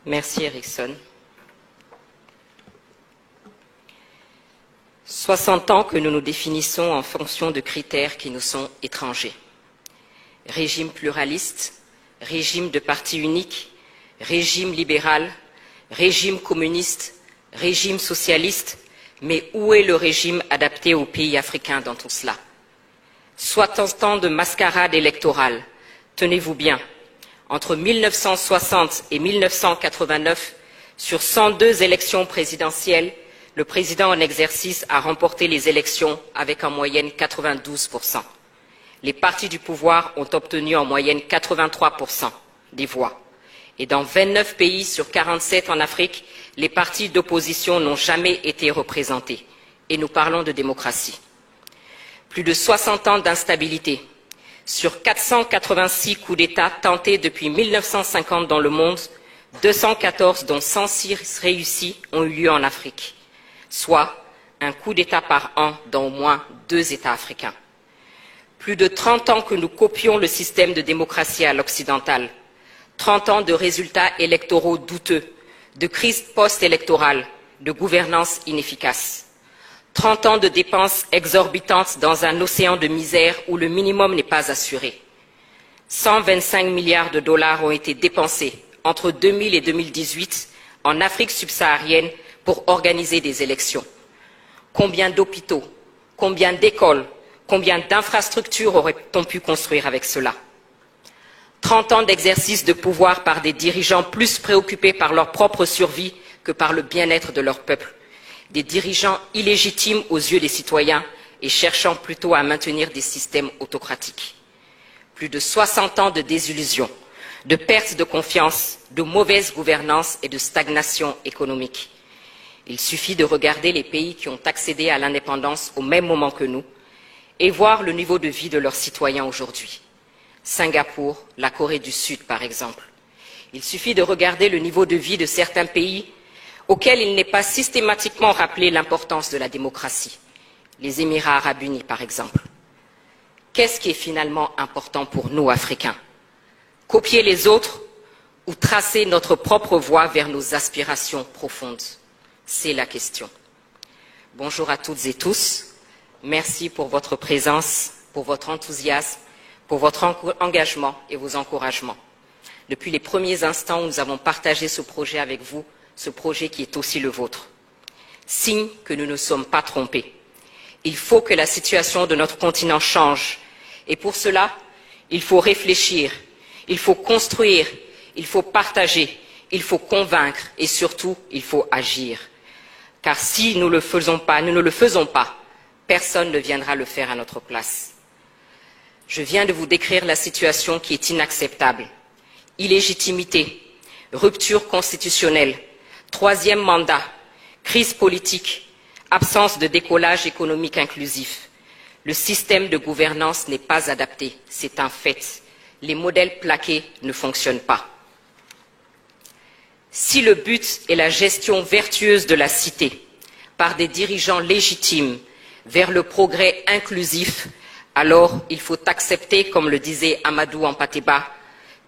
Merci Erickson. 60 ans que nous nous définissons en fonction de critères qui nous sont étrangers. Régime pluraliste, régime de parti unique, régime libéral, régime communiste, régime socialiste, mais où est le régime adapté aux pays africains dans tout cela? 60 ans de mascarade électorale, tenez-vous bien, entre 1960 et 1989, sur 102 élections présidentielles, le président en exercice a remporté les élections avec en moyenne 92%. Les partis du pouvoir ont obtenu en moyenne 83% des voix. Et dans 29 pays sur 47 en Afrique, les partis d'opposition n'ont jamais été représentés. Et nous parlons de démocratie. Plus de 60 ans d'instabilité. Sur 486 coups d'État tentés depuis 1950 dans le monde, 214 dont 106 réussis ont eu lieu en Afrique, soit un coup d'État par an dans au moins 2 États africains. Plus de 30 ans que nous copions le système de démocratie à l'occidental, 30 ans de résultats électoraux douteux, de crise post-électorale, de gouvernance inefficace. 30 ans de dépenses exorbitantes dans un océan de misère où le minimum n'est pas assuré. 125 milliards de dollars ont été dépensés entre 2000 et 2018 en Afrique subsaharienne pour organiser des élections. Combien d'hôpitaux, combien d'écoles, combien d'infrastructures aurait-on pu construire avec cela? 30 ans d'exercice de pouvoir par des dirigeants plus préoccupés par leur propre survie que par le bien-être de leur peuple. Des dirigeants illégitimes aux yeux des citoyens et cherchant plutôt à maintenir des systèmes autocratiques. Plus de 60 ans de désillusion, de perte de confiance, de mauvaise gouvernance et de stagnation économique. Il suffit de regarder les pays qui ont accédé à l'indépendance au même moment que nous et voir le niveau de vie de leurs citoyens aujourd'hui. Singapour, la Corée du Sud par exemple. Il suffit de regarder le niveau de vie de certains pays auxquels il n'est pas systématiquement rappelé l'importance de la démocratie. Les Émirats arabes unis, par exemple. Qu'est-ce qui est finalement important pour nous, Africains? Copier les autres ou tracer notre propre voie vers nos aspirations profondes? C'est la question. Bonjour à toutes et tous. Merci pour votre présence, pour votre enthousiasme, pour votre engagement et vos encouragements. Depuis les premiers instants où nous avons partagé ce projet avec vous, ce projet qui est aussi le vôtre. Signe que nous ne sommes pas trompés. Il faut que la situation de notre continent change. Et pour cela, il faut réfléchir, il faut construire, il faut partager, il faut convaincre et surtout, il faut agir. Car si nous ne le faisons pas, personne ne viendra le faire à notre place. Je viens de vous décrire la situation qui est inacceptable. Illégitimité, rupture constitutionnelle, 3e mandat, crise politique, absence de décollage économique inclusif. Le système de gouvernance n'est pas adapté, c'est un fait. Les modèles plaqués ne fonctionnent pas. Si le but est la gestion vertueuse de la cité par des dirigeants légitimes vers le progrès inclusif, alors il faut accepter, comme le disait Amadou Hampâté-Bâ,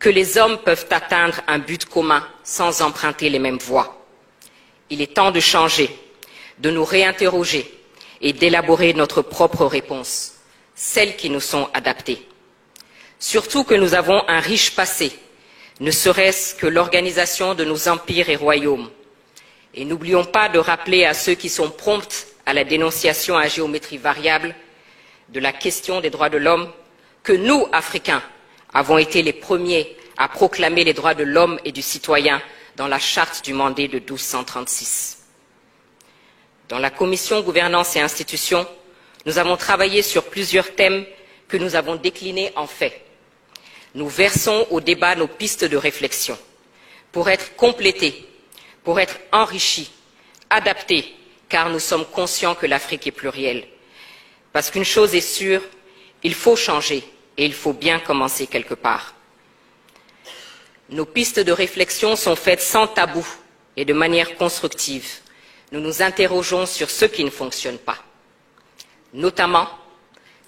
que les hommes peuvent atteindre un but commun sans emprunter les mêmes voies. Il est temps de changer, de nous réinterroger et d'élaborer notre propre réponse, celles qui nous sont adaptées. Surtout que nous avons un riche passé, ne serait-ce que l'organisation de nos empires et royaumes. Et n'oublions pas de rappeler à ceux qui sont prompts à la dénonciation à géométrie variable de la question des droits de l'homme que nous, Africains, avons été les premiers à proclamer les droits de l'homme et du citoyen dans la charte du Mandé de 1236. Dans la commission gouvernance et institutions, nous avons travaillé sur plusieurs thèmes que nous avons déclinés en faits. Nous versons au débat nos pistes de réflexion pour être complétés, pour être enrichis, adaptés, car nous sommes conscients que l'Afrique est plurielle. Parce qu'une chose est sûre, il faut changer et il faut bien commencer quelque part. Nos pistes de réflexion sont faites sans tabou et de manière constructive. Nous nous interrogeons sur ce qui ne fonctionne pas, notamment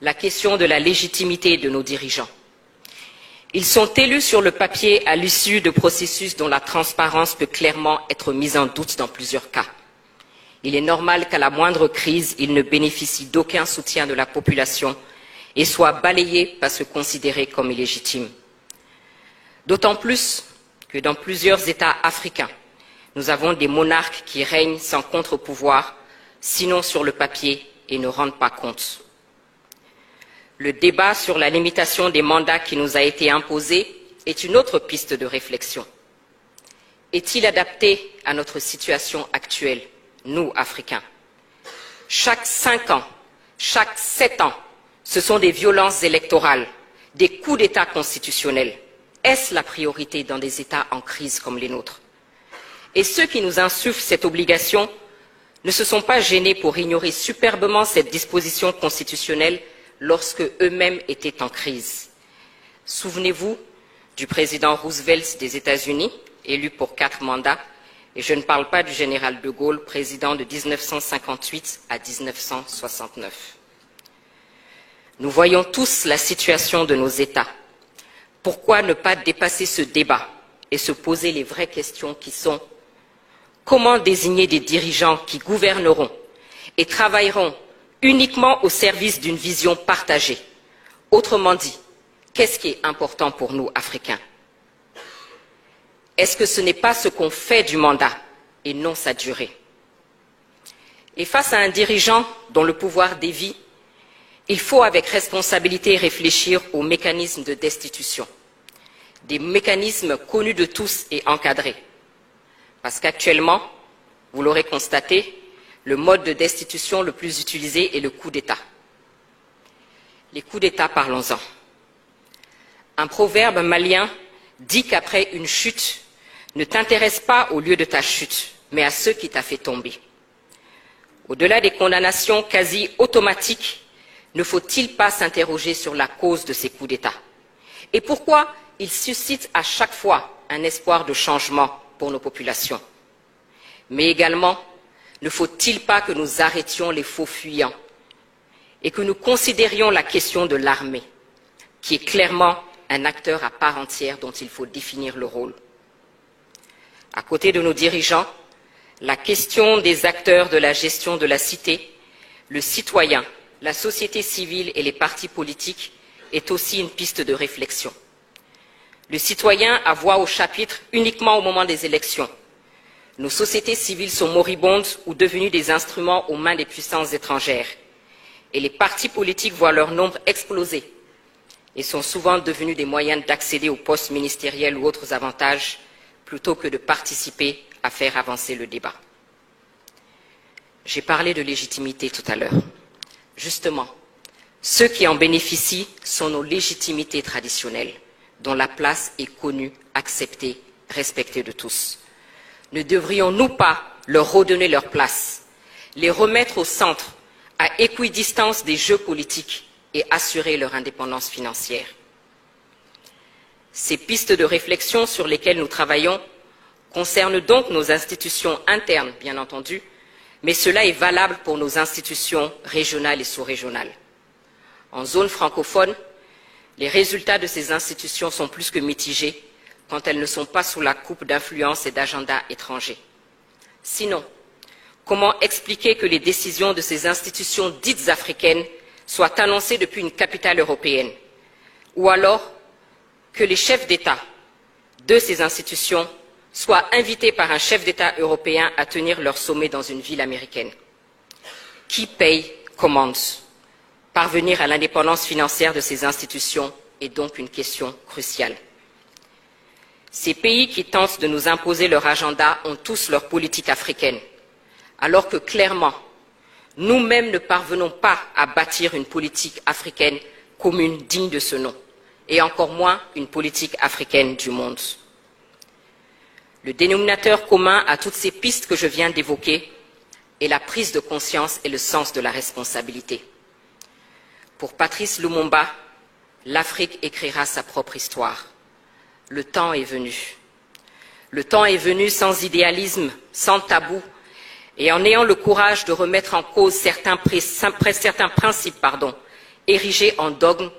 la question de la légitimité de nos dirigeants. Ils sont élus sur le papier à l'issue de processus dont la transparence peut clairement être mise en doute dans plusieurs cas. Il est normal qu'à la moindre crise, ils ne bénéficient d'aucun soutien de la population et soient balayés parce que considérés comme illégitimes. D'autant plus que dans plusieurs États africains, nous avons des monarques qui règnent sans contre-pouvoir, sinon sur le papier, et ne rendent pas compte. Le débat sur la limitation des mandats qui nous a été imposé est une autre piste de réflexion. Est-il adapté à notre situation actuelle, nous, Africains? Chaque 5 ans, chaque 7 ans, ce sont des violences électorales, des coups d'État constitutionnels. Est-ce la priorité dans des États en crise comme les nôtres? Et ceux qui nous insufflent cette obligation ne se sont pas gênés pour ignorer superbement cette disposition constitutionnelle lorsque eux-mêmes étaient en crise. Souvenez-vous du président Roosevelt des États-Unis, élu pour 4 mandats, et je ne parle pas du général de Gaulle, président de 1958 à 1969. Nous voyons tous la situation de nos États. Pourquoi ne pas dépasser ce débat et se poser les vraies questions qui sont: comment désigner des dirigeants qui gouverneront et travailleront uniquement au service d'une vision partagée? Autrement dit, qu'est-ce qui est important pour nous, Africains? Est-ce que ce n'est pas ce qu'on fait du mandat et non sa durée? Et face à un dirigeant dont le pouvoir dévie, il faut avec responsabilité réfléchir aux mécanismes de destitution, des mécanismes connus de tous et encadrés. Parce qu'actuellement, vous l'aurez constaté, le mode de destitution le plus utilisé est le coup d'État. Les coups d'État, parlons-en. Un proverbe malien dit qu'après une chute, ne t'intéresse pas au lieu de ta chute, mais à ceux qui t'a fait tomber. Au-delà des condamnations quasi automatiques, ne faut-il pas s'interroger sur la cause de ces coups d'État? Et pourquoi ils suscitent à chaque fois un espoir de changement pour nos populations? Mais également, ne faut-il pas que nous arrêtions les faux fuyants et que nous considérions la question de l'armée, qui est clairement un acteur à part entière dont il faut définir le rôle? À côté de nos dirigeants, la question des acteurs de la gestion de la cité, le citoyen, la société civile et les partis politiques est aussi une piste de réflexion. Le citoyen a voix au chapitre uniquement au moment des élections. Nos sociétés civiles sont moribondes ou devenues des instruments aux mains des puissances étrangères. Et les partis politiques voient leur nombre exploser et sont souvent devenus des moyens d'accéder aux postes ministériels ou autres avantages plutôt que de participer à faire avancer le débat. J'ai parlé de légitimité tout à l'heure. Justement, ceux qui en bénéficient sont nos légitimités traditionnelles, dont la place est connue, acceptée, respectée de tous. Ne devrions-nous pas leur redonner leur place, les remettre au centre, à équidistance des jeux politiques et assurer leur indépendance financière? Ces pistes de réflexion sur lesquelles nous travaillons concernent donc nos institutions internes, bien entendu, mais cela est valable pour nos institutions régionales et sous-régionales. En zone francophone, les résultats de ces institutions sont plus que mitigés quand elles ne sont pas sous la coupe d'influences et d'agendas étrangers. Sinon, comment expliquer que les décisions de ces institutions dites africaines soient annoncées depuis une capitale européenne, ou alors que les chefs d'État de ces institutions soient invités par un chef d'État européen à tenir leur sommet dans une ville américaine? Qui paye commande? Parvenir à l'indépendance financière de ces institutions est donc une question cruciale. Ces pays qui tentent de nous imposer leur agenda ont tous leur politique africaine, alors que clairement, nous-mêmes ne parvenons pas à bâtir une politique africaine commune digne de ce nom, et encore moins une politique africaine du monde. Le dénominateur commun à toutes ces pistes que je viens d'évoquer est la prise de conscience et le sens de la responsabilité. Pour Patrice Lumumba, l'Afrique écrira sa propre histoire. Le temps est venu. Le temps est venu sans idéalisme, sans tabou, et en ayant le courage de remettre en cause certains principes érigés en dogme,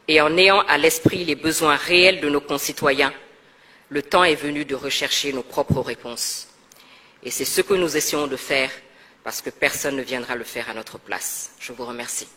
et en ayant à l'esprit les besoins réels de nos concitoyens, le temps est venu de rechercher nos propres réponses. Et c'est ce que nous essayons de faire parce que personne ne viendra le faire à notre place. Je vous remercie.